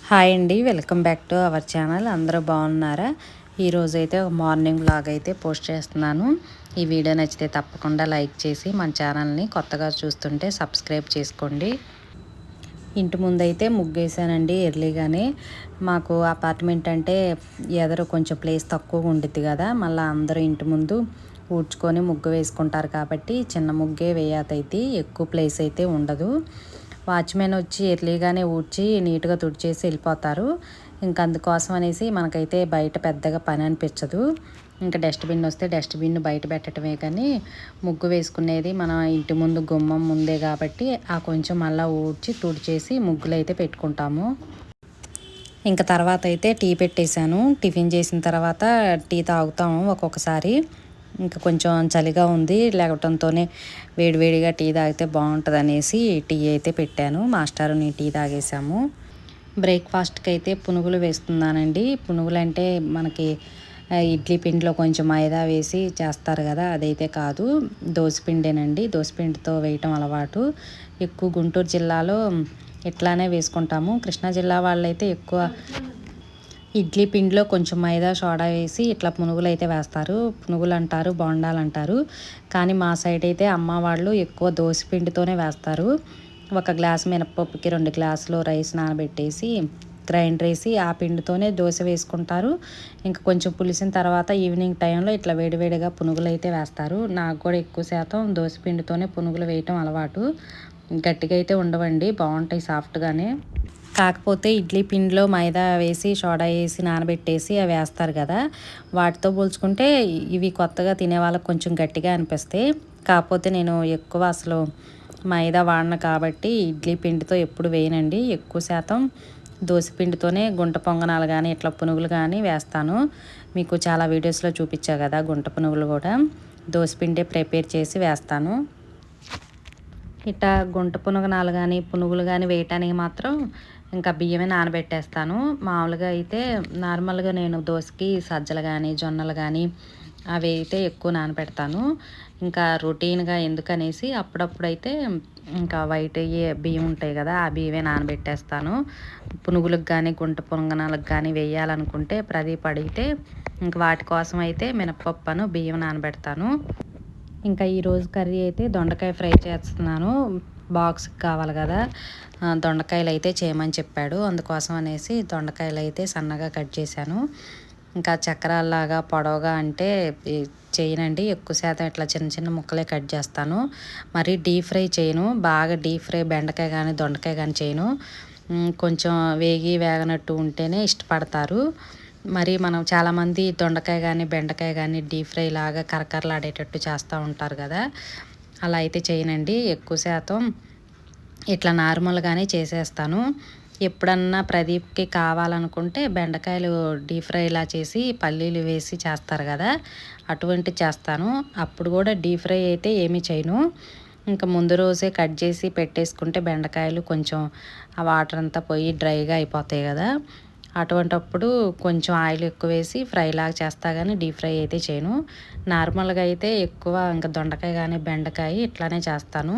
Hi అండి, welcome back to our channel. అందరూ బాగున్నారా? ఈరోజైతే ఒక మార్నింగ్ వ్లాగ్ అయితే పోస్ట్ చేస్తున్నాను. ఈ వీడియో నచ్చితే తప్పకుండా లైక్ చేసి మన ఛానల్ని కొత్తగా చూస్తుంటే సబ్స్క్రైబ్ చేసుకోండి. ఇంటి ముందైతే ముగ్గేసానండి ఎర్లీగానే. మాకు అపార్ట్మెంట్ అంటే ఎదరు కొంచెం ప్లేస్ తక్కువగా ఉంటుంది కదా, మళ్ళీ అందరూ ఇంటి ముందు ఊడ్చుకొని ముగ్గు వేసుకుంటారు కాబట్టి చిన్న ముగ్గే వేయతైతే ఎక్కువ ప్లేస్ అయితే ఉండదు. వాచ్మెన్ వచ్చి ఎర్లీగానే ఊడ్చి నీట్గా తుడిచేసి వెళ్ళిపోతారు. ఇంకా అందుకోసం అనేసి మనకైతే బయట పెద్దగా పని అనిపించదు. ఇంకా డస్ట్బిన్ వస్తే డస్ట్బిన్ బయట పెట్టడమే, కానీ ముగ్గు వేసుకునేది మన ఇంటి ముందు గుమ్మం ముందే కాబట్టి ఆ కొంచెం మళ్ళీ ఊడ్చి తుడిచేసి ముగ్గులు అయితే పెట్టుకుంటాము. ఇంకా తర్వాత అయితే టీ పెట్టేశాను. టిఫిన్ చేసిన తర్వాత టీ తాగుతాము ఒక్కొక్కసారి. ఇంకా కొంచెం చలిగా ఉంది, లేవటంతోనే వేడివేడిగా టీ తాగితే బాగుంటుంది అనేసి టీ అయితే పెట్టాను. మాస్టర్ని టీ తాగేసాము. బ్రేక్ఫాస్ట్కి అయితే పునుగులు వేస్తున్నానండి. పునుగులు అంటే మనకి ఇడ్లీ పిండిలో కొంచెం మైదా వేసి చేస్తారు కదా, అదైతే కాదు, దోసపిండేనండి. దోసపిండితో వేయటం అలవాటు. ఎక్కువ గుంటూరు జిల్లాలో ఇట్లానే వేసుకుంటాము. కృష్ణా జిల్లా వాళ్ళైతే ఎక్కువ ఇడ్లీ పిండిలో కొంచెం మైదా సోడా వేసి ఇట్లా పునుగులు అయితే వేస్తారు. పునుగులు అంటారు, బోండాలు అంటారు. కానీ మా సైడ్ అయితే అమ్మ వాళ్ళు ఎక్కువ దోసపిండితోనే వేస్తారు. ఒక గ్లాస్ మినపప్పుకి 2 గ్లాసులు రైస్ నానబెట్టేసి గ్రైండర్ వేసి ఆ పిండితోనే దోశ వేసుకుంటారు. ఇంకా కొంచెం పులిసిన తర్వాత ఈవినింగ్ టైంలో ఇట్లా వేడివేడిగా పునుగులు అయితే వేస్తారు. నాకు కూడా ఎక్కువ శాతం దోసపిండితోనే పునుగులు వేయటం అలవాటు. గట్టిగా అయితే ఉండవండి, బాగుంటాయి సాఫ్ట్గానే. కాకపోతే ఇడ్లీ పిండిలో మైదా వేసి సోడా వేసి నానబెట్టేసి అవి వేస్తారు కదా, వాటితో పోల్చుకుంటే ఇవి కొత్తగా తినే వాళ్ళకి కొంచెం గట్టిగా అనిపిస్తాయి. కాకపోతే నేను ఎక్కువ అసలు మైదా వాడను కాబట్టి ఇడ్లీ పిండితో ఎప్పుడు వేయనండి. ఎక్కువ శాతం దోసపిండితోనే గుంట పొంగనాలు కానీ ఇట్లా పునుగులు కానీ వేస్తాను. మీకు చాలా వీడియోస్లో చూపించా కదా, గుంట పునుగులు కూడా దోసపిండే ప్రిపేర్ చేసి వేస్తాను. ఇట్లా గుంట పునుగనాలు కానీ పునుగులు కానీ వేయటానికి మాత్రం ఇంకా బియ్యమే నానబెట్టేస్తాను. మామూలుగా అయితే నార్మల్గా నేను దోసకి సజ్జలు కానీ జొన్నలు కానీ అవి అయితే ఎక్కువ నానబెడతాను. ఇంకా రొటీన్గా ఎందుకనేసి అప్పుడప్పుడైతే ఇంకా వైట్ బియ్యం ఉంటాయి కదా, ఆ బియ్యమే నానబెట్టేస్తాను. పునుగులకు కానీ గుంట పొంగనాలకు కానీ వేయాలనుకుంటే ప్రదీప్ అడిగితే ఇంక వాటి కోసం అయితే మినపప్పును బియ్యం నానబెడతాను. ఇంకా ఈరోజు కర్రీ అయితే దొండకాయ ఫ్రై చేస్తున్నాను. బాక్స్కి కావాలి కదా, దొండకాయలు అయితే చేయమని చెప్పాడు. అందుకోసం అనేసి దొండకాయలు అయితే సన్నగా కట్ చేశాను. ఇంకా చక్రాల్లాగా పొడవుగా అంటే చేయనండి, ఎక్కువ శాతం ఇట్లా చిన్న చిన్న ముక్కలే కట్ చేస్తాను. మరి డీప్ ఫ్రై చేయను, బాగా డీప్ ఫ్రై బెండకాయ కానీ దొండకాయ కానీ చేయను. కొంచెం వేగనట్టు ఉంటేనే ఇష్టపడతారు. మరి మనం చాలామంది దొండకాయ కానీ బెండకాయ కానీ డీప్ ఫ్రై లాగా కరకరలాడేటట్టు చేస్తూ ఉంటారు కదా, అలా అయితే చేయనండి. ఎక్కువ శాతం ఇట్లా నార్మల్గానే చేసేస్తాను. ఎప్పుడన్నా ప్రదీప్కి కావాలనుకుంటే బెండకాయలు డీప్ ఫ్రై ఇలా చేసి పల్లీలు వేసి చేస్తారు కదా, అటువంటి చేస్తాను. అప్పుడు కూడా డీప్ ఫ్రై అయితే ఏమీ చేయను. ఇంకా ముందు రోజే కట్ చేసి పెట్టేసుకుంటే బెండకాయలు కొంచెం ఆ వాటర్ అంతా పోయి డ్రైగా అయిపోతాయి కదా, అటువంటప్పుడు కొంచెం ఆయిల్ ఎక్కువ వేసి ఫ్రై లాగా చేస్తా, కానీ డీప్ ఫ్రై అయితే చేయను. నార్మల్గా అయితే ఎక్కువ ఇంకా దొండకాయ కానీ బెండకాయ ఇట్లానే చేస్తాను,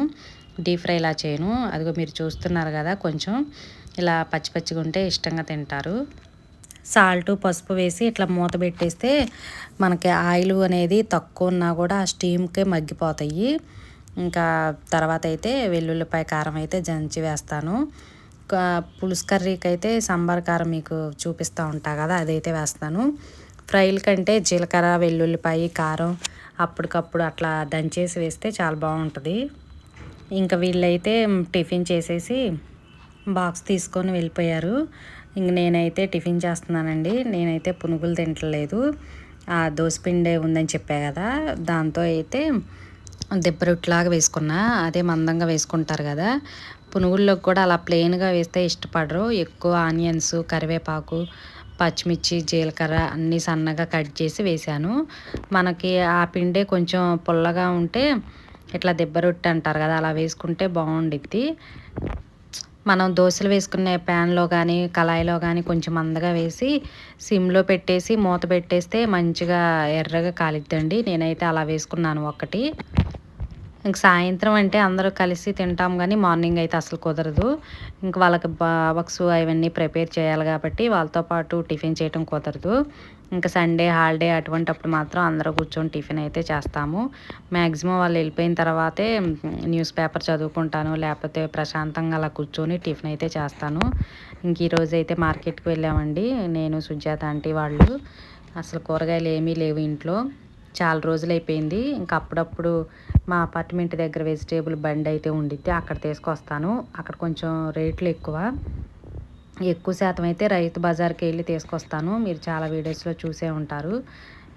డీప్ ఫ్రై ఇలా చేయను. అదిగో మీరు చూస్తున్నారు కదా, కొంచెం ఇలా పచ్చి పచ్చిగా ఉంటే ఇష్టంగా తింటారు. సాల్ట్ పసుపు వేసి ఇట్లా మూత పెట్టేస్తే మనకి ఆయిల్ అనేది తక్కువ ఉన్నా కూడా ఆ స్టీమ్కే మగ్గిపోతాయి. ఇంకా తర్వాత అయితే వెల్లుల్లిపాయ కారం అయితే దంచి వేస్తాను. పులుసు కర్రీకి అయితే సాంబార్ కారం మీకు చూపిస్తూ ఉంటా కదా, అదైతే వేస్తాను. ఫ్రైల కంటే జీలకర్ర వెల్లుల్లిపాయ కారం అప్పటికప్పుడు అట్లా దంచేసి వేస్తే చాలా బాగుంటుంది. ఇంకా వీళ్ళైతే టిఫిన్ చేసేసి బాక్స్ తీసుకొని వెళ్ళిపోయారు. ఇంక నేనైతే టిఫిన్ చేస్తున్నానండి. నేనైతే పునుగులు తింటలేదు, ఆ దోసపిండే ఉందని చెప్పా కదా, దాంతో అయితే దిబ్బరొట్టులాగా వేసుకున్నా. అదే మందంగా వేసుకుంటారు కదా, పునుగుల్లోకి కూడా అలా ప్లెయిన్గా వేస్తే ఇష్టపడరు. ఎక్కువ ఆనియన్స్ కరివేపాకు పచ్చిమిర్చి జీలకర్ర అన్నీ సన్నగా కట్ చేసి వేశాను. మనకి ఆ పిండే కొంచెం పుల్లగా ఉంటే ఇట్లా దిబ్బరొట్టి అంటారు కదా, అలా వేసుకుంటే బాగుండిద్ది. మనం దోశలు వేసుకునే ప్యాన్లో కానీ కళాయిలో కానీ కొంచెం మందగా వేసి సిమ్లో పెట్టేసి మూత పెట్టేస్తే మంచిగా ఎర్రగా కాలిద్దండి. నేనైతే అలా వేసుకున్నాను ఒకటి. ఇంక సాయంత్రం అంటే అందరూ కలిసి తింటాం కానీ మార్నింగ్ అయితే అసలు కుదరదు. ఇంక వాళ్ళకి బాక్స్ అవన్నీ ప్రిపేర్ చేయాలి కాబట్టి వాళ్ళతో పాటు టిఫిన్ చేయటం కుదరదు. ఇంకా సండే హాలిడే అటువంటప్పుడు మాత్రం అందరూ కూర్చొని టిఫిన్ అయితే చేస్తాము. మ్యాక్సిమం వాళ్ళు వెళ్ళిపోయిన తర్వాతే న్యూస్ పేపర్ చదువుకుంటాను, లేకపోతే ప్రశాంతంగా అలా కూర్చొని టిఫిన్ అయితే చేస్తాను. ఇంక ఈరోజు అయితే మార్కెట్కి వెళ్ళామండి నేను, సుజాత ఆంటీ వాళ్ళు. అసలు కూరగాయలు ఏమీ లేవు ఇంట్లో, చాలా రోజులైపోయింది. ఇంకా అప్పుడప్పుడు మా అపార్ట్మెంట్ దగ్గర వెజిటేబుల్ బండి అయితే ఉండిద్ది, అక్కడ తీసుకొస్తాను. అక్కడ కొంచెం రేట్లు ఎక్కువ శాతం అయితే రైతు బజార్కి వెళ్ళి తీసుకొస్తాను. మీరు చాలా వీడియోస్లో చూసే ఉంటారు.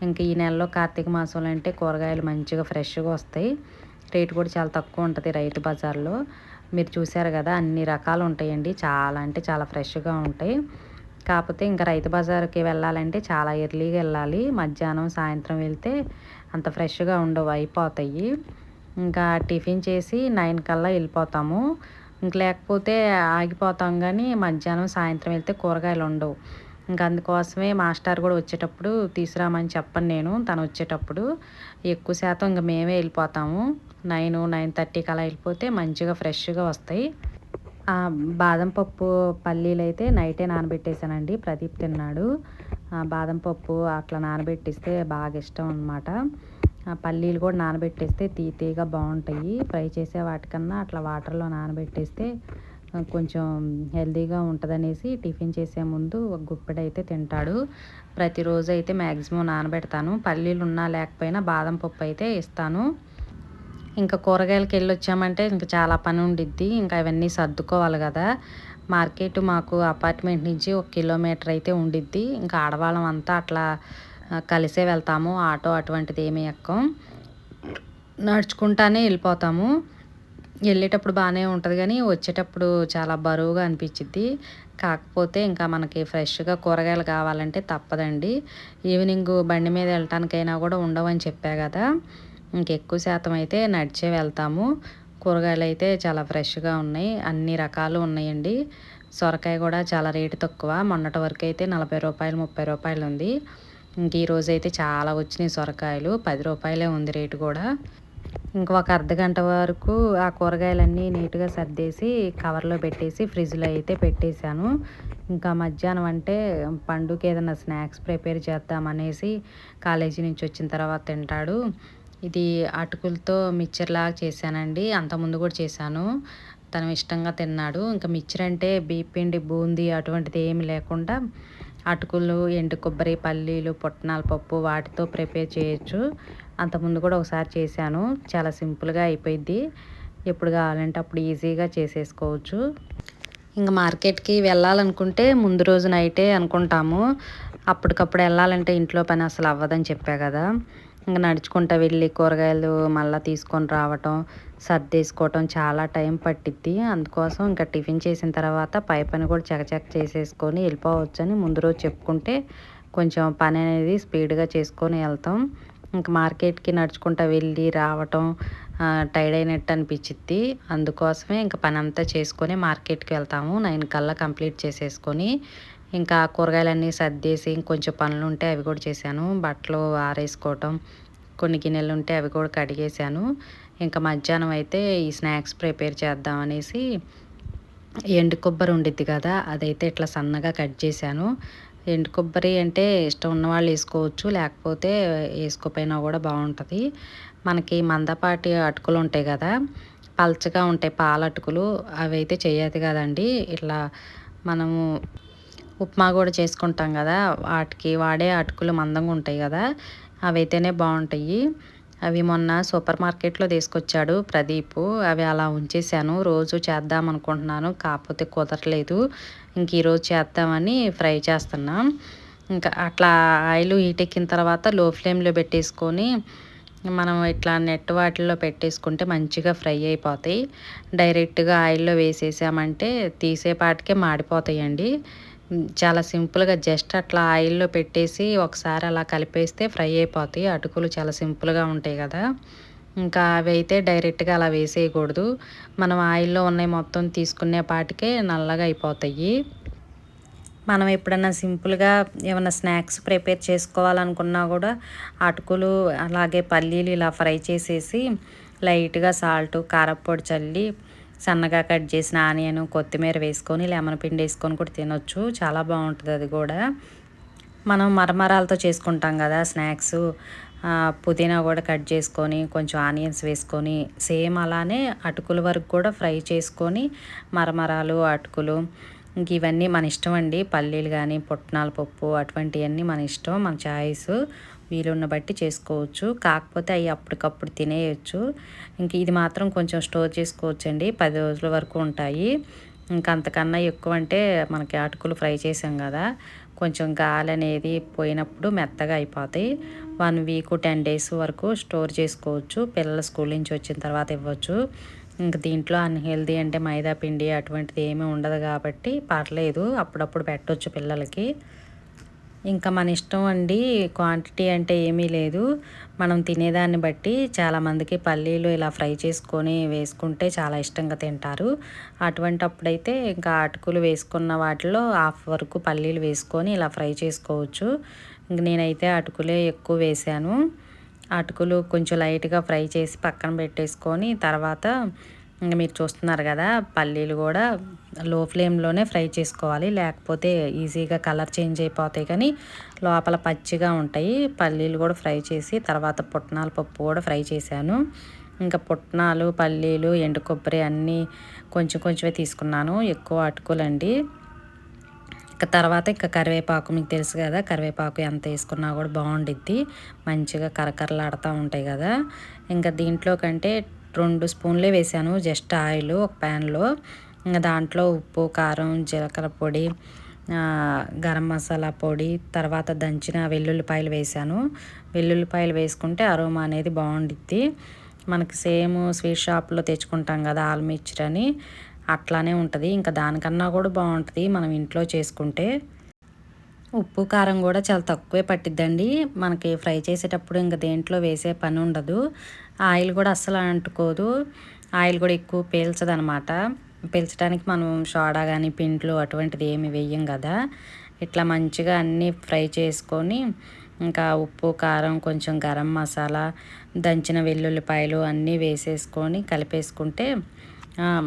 ఇంక ఈ నెలలో కార్తీక మాసంలో అంటే కూరగాయలు మంచిగా ఫ్రెష్గా వస్తాయి. రేటు కూడా చాలా తక్కువ ఉంటుంది రైతు బజార్లో. మీరు చూసారు కదా, అన్ని రకాలు ఉంటాయండి, చాలా అంటే చాలా ఫ్రెష్గా ఉంటాయి. కాకపోతే ఇంకా రైతు బజార్కి వెళ్ళాలంటే చాలా ఎర్లీగా వెళ్ళాలి. మధ్యాహ్నం సాయంత్రం వెళ్తే అంత ఫ్రెష్గా ఉండవు, అయిపోతాయి. ఇంకా టిఫిన్ చేసి 9 కల్లా వెళ్ళిపోతాము. ఇంక లేకపోతే ఆగిపోతాం, కానీ మధ్యాహ్నం సాయంత్రం వెళ్తే కూరగాయలు ఉండవు. ఇంకా అందుకోసమే మాస్టర్ కూడా వచ్చేటప్పుడు తీసుకురామని చెప్పను నేను. తను వచ్చేటప్పుడు ఎక్కువ శాతం ఇంక మేమే వెళ్ళిపోతాము. 9-9:30 అలా వెళ్ళిపోతే మంచిగా ఫ్రెష్గా వస్తాయి. బాదం పప్పు పల్లీలు అయితే నైటే నానబెట్టేసానండి, ప్రదీప్ తిన్నాడు. బాదం పప్పు అట్లా నానబెట్టిస్తే బాగా ఇష్టం అనమాట. పల్లీలు కూడా నానబెట్టేస్తే తీయగా బాగుంటాయి. ఫ్రై చేసే వాటికన్నా అట్లా వాటర్లో నానబెట్టేస్తే కొంచెం హెల్తీగా ఉంటుందనేసి టిఫిన్ చేసే ముందు ఒక గుప్పెడైతే తింటాడు. ప్రతిరోజు అయితే మ్యాక్సిమం నానబెడతాను. పల్లీలు ఉన్నా లేకపోయినా బాదం పప్పు అయితే ఇస్తాను. ఇంకా కూరగాయలకి వెళ్ళొచ్చామంటే ఇంకా చాలా పని ఉండిద్ది. ఇంకా అవన్నీ సర్దుకోవాలి కదా. మార్కెట్ మాకు అపార్ట్మెంట్ నుంచి 1 కిలోమీటర్ అయితే ఉండిద్ది. ఇంకా ఆడవాళ్ళం అంతా అట్లా కలిసే వెళ్తాము. ఆటో అటువంటిది ఏమీ ఎక్కం, నడుచుకుంటానే వెళ్ళిపోతాము. వెళ్ళేటప్పుడు బాగానే ఉంటుంది కానీ వచ్చేటప్పుడు చాలా బరువుగా అనిపించిద్ది. కాకపోతే ఇంకా మనకి ఫ్రెష్గా కూరగాయలు కావాలంటే తప్పదండి. ఈవినింగ్ బండి మీద వెళ్ళటానికైనా కూడా ఉండవని చెప్పా కదా, ఇంకెక్కువ శాతం అయితే నడిచే వెళ్తాము. కూరగాయలు అయితే చాలా ఫ్రెష్గా ఉన్నాయి, అన్ని రకాలు ఉన్నాయండి. సొరకాయ కూడా చాలా రేటు తక్కువ. మొన్నటి వరకు అయితే 40 రూపాయలు 30 రూపాయలు ఉంది. ఇంక ఈరోజు అయితే చాలా వచ్చినాయి సొరకాయలు, 10 రూపాయలే ఉంది రేటు కూడా. ఒక అర్ధగంట వరకు ఆ కూరగాయలన్నీ నీట్గా సర్దేసి కవర్లో పెట్టేసి ఫ్రిడ్జ్లో అయితే పెట్టేశాను. ఇంకా మధ్యాహ్నం అంటే పండుకి ఏదైనా స్నాక్స్ ప్రిపేర్ చేద్దామనేసి కాలేజీ నుంచి వచ్చిన తర్వాత తింటాడు. ఇది అటుకులతో మిక్చర్లాగా చేశానండి, అంతకుముందు కూడా చేశాను. తను ఇష్టంగా తిన్నాడు. ఇంకా మిక్చర్ అంటే బియ్యపిండి బూందీ అటువంటిది ఏమి లేకుండా అటుకులు, ఎండు కొబ్బరి, పల్లీలు, పుట్నాల పప్పు వాటితో ప్రిపేర్ చేయొచ్చు. అంతకుముందు కూడా ఒకసారి చేశాను, చాలా సింపుల్గా అయిపోయిద్ది. ఎప్పుడు కావాలంటే అప్పుడు ఈజీగా చేసేసుకోవచ్చు. ఇంకా మార్కెట్కి వెళ్ళాలనుకుంటే ముందు రోజు నైటే అనుకుంటాము. అప్పటికప్పుడు వెళ్ళాలంటే ఇంట్లో పని అసలు అవ్వదని చెప్పా కదా. ఇంకా నడుచుకుంటూ వెళ్ళి కూరగాయలు మళ్ళీ తీసుకొని రావటం, సర్దేసుకోవటం చాలా టైం పట్టిద్ది. అందుకోసం ఇంకా టిఫిన్ చేసిన తర్వాత పై పని కూడా చకచక చేసేసుకొని వెళ్ళిపోవచ్చని ముందు రోజు చెప్పుకుంటే కొంచెం పని అనేది స్పీడ్గా చేసుకొని వెళ్తాం. ఇంక మార్కెట్కి నడుచుకుంటూ వెళ్ళి రావటం టైర్డ్ అయినట్టు అనిపించిద్ది. అందుకోసమే ఇంకా పని అంతా చేసుకొని మార్కెట్కి వెళ్తాము. 9 కల్లా కంప్లీట్ చేసేసుకొని ఇంకా కూరగాయలన్నీ సర్దేసి ఇంకొంచెం పనులు ఉంటే అవి కూడా చేశాను. బట్టలు ఆరేసుకోవటం, కొన్ని గిన్నెలు ఉంటే అవి కూడా కడిగేశాను. ఇంకా మధ్యాహ్నం అయితే ఈ స్నాక్స్ ప్రిపేర్ చేద్దామనేసి ఎండు కొబ్బరి ఉండిద్ది కదా, అదైతే ఇట్లా సన్నగా కట్ చేశాను. ఎండు కొబ్బరి అంటే ఇష్టం ఉన్నవాళ్ళు వేసుకోవచ్చు, లేకపోతే వేసుకోపోయినా కూడా బాగుంటుంది. మనకి మందపాటి అటుకులు ఉంటాయి కదా, పల్చగా ఉంటాయి పాల అటుకులు, అవి అయితే చేయదు కదండి. ఇట్లా మనము ఉప్మా కూడా చేసుకుంటాం కదా, వాటికి వాడే అటుకులు మందంగా ఉంటాయి కదా, అవి అయితేనే బాగుంటాయి. అవి మొన్న సూపర్ మార్కెట్లో తీసుకొచ్చాడు ప్రదీప్, అవి అలా ఉంచేసాను. రోజు చేద్దాం అనుకుంటున్నాను, కాకపోతే కుదరలేదు. ఇంక ఈరోజు చేద్దామని ఫ్రై చేస్తున్నాం. ఇంకా అట్లా ఆయిల్ హీట్ ఎక్కిన తర్వాత లో ఫ్లేమ్లో పెట్టేసుకొని మనం ఇట్లా నెట్ వాటిల్లో పెట్టేసుకుంటే మంచిగా ఫ్రై అయిపోతాయి. డైరెక్ట్గా ఆయిల్లో వేసేసామంటే తీసేపాటికే మాడిపోతాయండి. చాలా సింపుల్గా జస్ట్ అట్లా ఆయిల్లో పెట్టేసి ఒకసారి అలా కలిపేస్తే ఫ్రై అయిపోతాయి. అటుకులు చాలా సింపుల్గా ఉంటాయి కదా. ఇంకా అవి అయితే డైరెక్ట్గా అలా వేసేయకూడదు, మనం ఆయిల్లో ఉన్నాయి మొత్తం తీసుకునే పాటికే నల్లగా అయిపోతాయి. మనం ఎప్పుడన్నా సింపుల్గా ఏమైనా స్నాక్స్ ప్రిపేర్ చేసుకోవాలనుకున్నా కూడా అటుకులు అలాగే పల్లీలు ఇలా ఫ్రై చేసేసి లైట్గా సాల్ట్ కారప్పొడి చల్లి సన్నగా కట్ చేసిన ఆనియన్ కొత్తిమీర వేసుకొని లెమన్ పిండి వేసుకొని కూడా తినొచ్చు. చాలా బాగుంటుంది అది కూడా. మనం మరమరాలతో చేసుకుంటాం కదా స్నాక్స్, పుదీనా కూడా కట్ చేసుకొని కొంచెం ఆనియన్స్ వేసుకొని సేమ్ అలానే అటుకుల వరకు కూడా ఫ్రై చేసుకొని మరమరాలు అటుకులు ఇంక ఇవన్నీ మన ఇష్టం అండి. పల్లీలు కానీ పుట్నాల పప్పు అటువంటివన్నీ మన ఇష్టం, మన చాయిస్, వీలున్న బట్టి చేసుకోవచ్చు. కాకపోతే అవి అప్పటికప్పుడు తినేయచ్చు. ఇంక ఇది మాత్రం కొంచెం స్టోర్ చేసుకోవచ్చు అండి, 10 రోజుల వరకు ఉంటాయి. ఇంకా అంతకన్నా ఎక్కువ అంటే మనకి అటుకులు ఫ్రై చేసాం కదా, కొంచెం గాలి అనేది పోయినప్పుడు మెత్తగా అయిపోతాయి. 1 వీక్ 10 డేస్ వరకు స్టోర్ చేసుకోవచ్చు. పిల్లలు స్కూల్ నుంచి వచ్చిన తర్వాత ఇవ్వచ్చు. ఇంక దీంట్లో అన్హెల్దీ అంటే మైదా పిండి అటువంటిది ఏమీ ఉండదు కాబట్టి పర్లేదు, అప్పుడప్పుడు పెట్టవచ్చు పిల్లలకి. ఇంకా మన ఇష్టం అండి, క్వాంటిటీ అంటే ఏమీ లేదు. మనం తినేదాన్ని బట్టి చాలామందికి పల్లీలు ఇలా ఫ్రై చేసుకొని వేసుకుంటే చాలా ఇష్టంగా తింటారు. అటువంటప్పుడైతే ఇంకా అటుకులు వేసుకున్న వాటిలో హాఫ్ వరకు పల్లీలు వేసుకొని ఇలా ఫ్రై చేసుకోవచ్చు. ఇంక నేనైతే అటుకులే ఎక్కువ వేసాను. అటుకులు కొంచెం లైట్గా ఫ్రై చేసి పక్కన పెట్టేసుకొని తర్వాత ఇంక మీరు చూస్తున్నారు కదా, పల్లీలు కూడా లో ఫ్లేమ్లోనే ఫ్రై చేసుకోవాలి, లేకపోతే ఈజీగా కలర్ చేంజ్ అయిపోతాయి కానీ లోపల పచ్చిగా ఉంటాయి. పల్లీలు కూడా ఫ్రై చేసి తర్వాత పుట్నాల పప్పు కూడా ఫ్రై చేశాను. ఇంకా పుట్నాలు పల్లీలు ఎండు కొబ్బరి అన్నీ కొంచెం కొంచెమే తీసుకున్నాను, ఎక్కువ అటుకులండి. తర్వాత ఇంకా కరివేపాకు మీకు తెలుసు కదా, కరివేపాకు ఎంత వేసుకున్నా కూడా బాగుండిద్ది, మంచిగా కరకరలాడుతూ ఉంటాయి కదా. ఇంకా దీంట్లో కంటే 2 స్పూన్లే వేసాను జస్ట్ ఆయిల్ ఒక ప్యాన్లో. ఇంకా దాంట్లో ఉప్పు కారం జీలకర్ర పొడి గరం మసాలా పొడి తర్వాత దంచిన వెల్లుల్లిపాయలు వేసాను. వెల్లుల్లిపాయలు వేసుకుంటే అరోమా అనేది బాగుండిద్ది. మనకి సేమ్ స్వీట్ షాప్లో తెచ్చుకుంటాం కదా ఆల్ మిక్చర్ అని, అట్లానే ఉంటుంది. ఇంకా దానికన్నా కూడా బాగుంటుంది మనం ఇంట్లో చేసుకుంటే. ఉప్పు కారం కూడా చాలా తక్కువే పట్టిద్దండి మనకి ఫ్రై చేసేటప్పుడు. ఇంకా దేంట్లో వేసే పని ఉండదు, ఆయిల్ కూడా అస్సలు అంటుకోదు, ఆయిల్ కూడా ఎక్కువ పీల్చదనమాట. పీల్చడానికి మనం సోడా కానీ పింట్లు అటువంటిది ఏమి వేయం కదా. ఇట్లా మంచిగా అన్నీ ఫ్రై చేసుకొని ఇంకా ఉప్పు కారం కొంచెం గరం మసాలా దంచిన వెల్లుల్లిపాయలు అన్నీ వేసేసుకొని కలిపేసుకుంటే,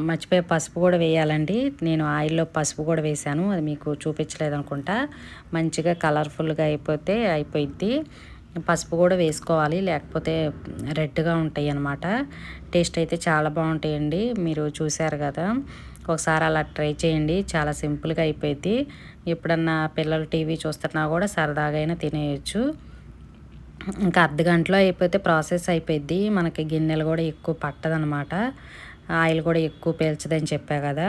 మర్చిపోయి పసుపు కూడా వేయాలండి, నేను ఆయిల్లో పసుపు కూడా వేసాను, అది మీకు చూపించలేదు అనుకుంటా. మంచిగా కలర్ఫుల్గా అయిపోయిద్ది. పసుపు కూడా వేసుకోవాలి, లేకపోతే రెడ్గా ఉంటాయి అన్నమాట. టేస్ట్ అయితే చాలా బాగుంటాయండి, మీరు చూసారు కదా. ఒకసారి అలా ట్రై చేయండి, చాలా సింపుల్గా అయిపోయింది. ఎప్పుడన్నా పిల్లలు టీవీ చూస్తున్నా కూడా సరదాగా అయినా తినేయచ్చు. ఇంకా అర్ధగంటలో అయిపోతే ప్రాసెస్ అయిపోయిద్ది. మనకి గిన్నెలు కూడా ఎక్కువ పట్టదనమాట, ఆయిల్ కూడా ఎక్కువ పీల్చదని చెప్పా కదా.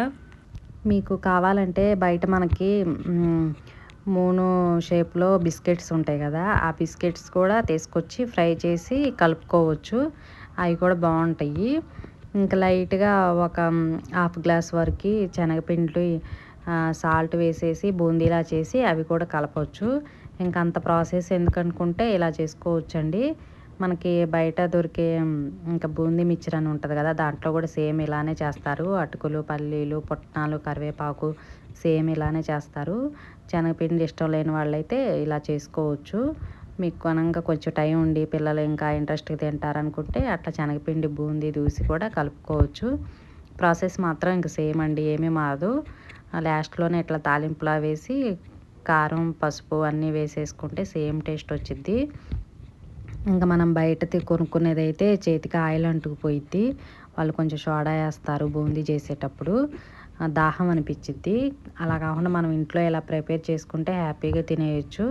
మీకు కావాలంటే బయట మనకి 3 షేప్లో బిస్కెట్స్ ఉంటాయి కదా, ఆ బిస్కెట్స్ కూడా తీసుకొచ్చి ఫ్రై చేసి కలుపుకోవచ్చు, అవి కూడా బాగుంటాయి. ఇంకా లైట్గా ఒక హాఫ్ గ్లాస్ వరకు శనగపిండి సాల్ట్ వేసేసి బూందీలా చేసి అవి కూడా కలపవచ్చు. ఇంకా అంత ప్రాసెస్ ఎందుకనుకుంటే ఇలా చేసుకోవచ్చండి. మనకి బయట దొరికే ఇంకా బూందీ మిక్చర్ అని ఉంటుంది కదా, దాంట్లో కూడా సేమ్ ఇలానే చేస్తారు. అటుకులు పల్లీలు పుట్నాలు కరివేపాకు సేమ్ ఇలానే చేస్తారు. శనగపిండి ఇష్టం లేని వాళ్ళైతే ఇలా చేసుకోవచ్చు. మీకు కొనంగా కొంచెం టైం ఉండి పిల్లలు ఇంకా ఇంట్రెస్ట్గా తింటారనుకుంటే అట్లా శనగపిండి బూందీ దూసి కూడా కలుపుకోవచ్చు. ప్రాసెస్ మాత్రం ఇంక సేమ్ అండి, ఏమీ మారదు. లాస్ట్లోనే ఇట్లా తాలింపులా వేసి కారం పసుపు అన్నీ వేసేసుకుంటే సేమ్ టేస్ట్ వచ్చిద్ది. ఇంకా మనం బయట కొనుక్కునేదైతే చేతికి ఆయిల్ అంటుకుపోయిద్ది, వాళ్ళు కొంచెం సోడా వేస్తారు బూందీ చేసేటప్పుడు, దాహం అనిపించిద్ది. అలా కాకుండా మనం ఇంట్లో ఇలా ప్రిపేర్ చేసుకుంటే హ్యాపీగా తినేయచ్చు.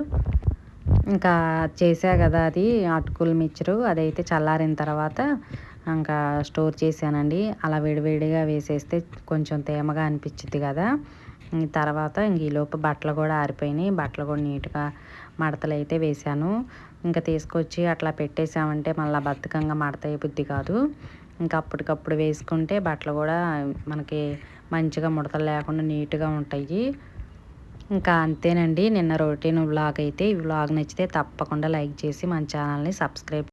ఇంకా చేసా కదా అది అటుకుల మిక్చరు, అదైతే చల్లారిన తర్వాత ఇంకా స్టోర్ చేశానండి. అలా వేడివేడిగా వేసేస్తే కొంచెం తేమగా అనిపించిద్ది కదా. తర్వాత ఇంక ఈలోపు బట్టలు కూడా ఆరిపోయినాయి, బట్టలు కూడా నీట్గా మడతలు అయితే వేసాను. ఇంకా తీసుకొచ్చి అట్లా పెట్టేసామంటే మళ్ళీ బద్ధకంగా మడత బుద్ధి కాదు. ఇంకా అప్పటికప్పుడు వేసుకుంటే బట్టలు కూడా మనకి మంచిగా ముడతలు లేకుండా నీట్గా ఉంటాయి. ఇంకా అంతేనండి నిన్న రొటీన్ వ్లాగ్ అయితే. ఈ వ్లాగ్ నచ్చితే తప్పకుండా లైక్ చేసి మన ఛానల్ని సబ్స్క్రైబ్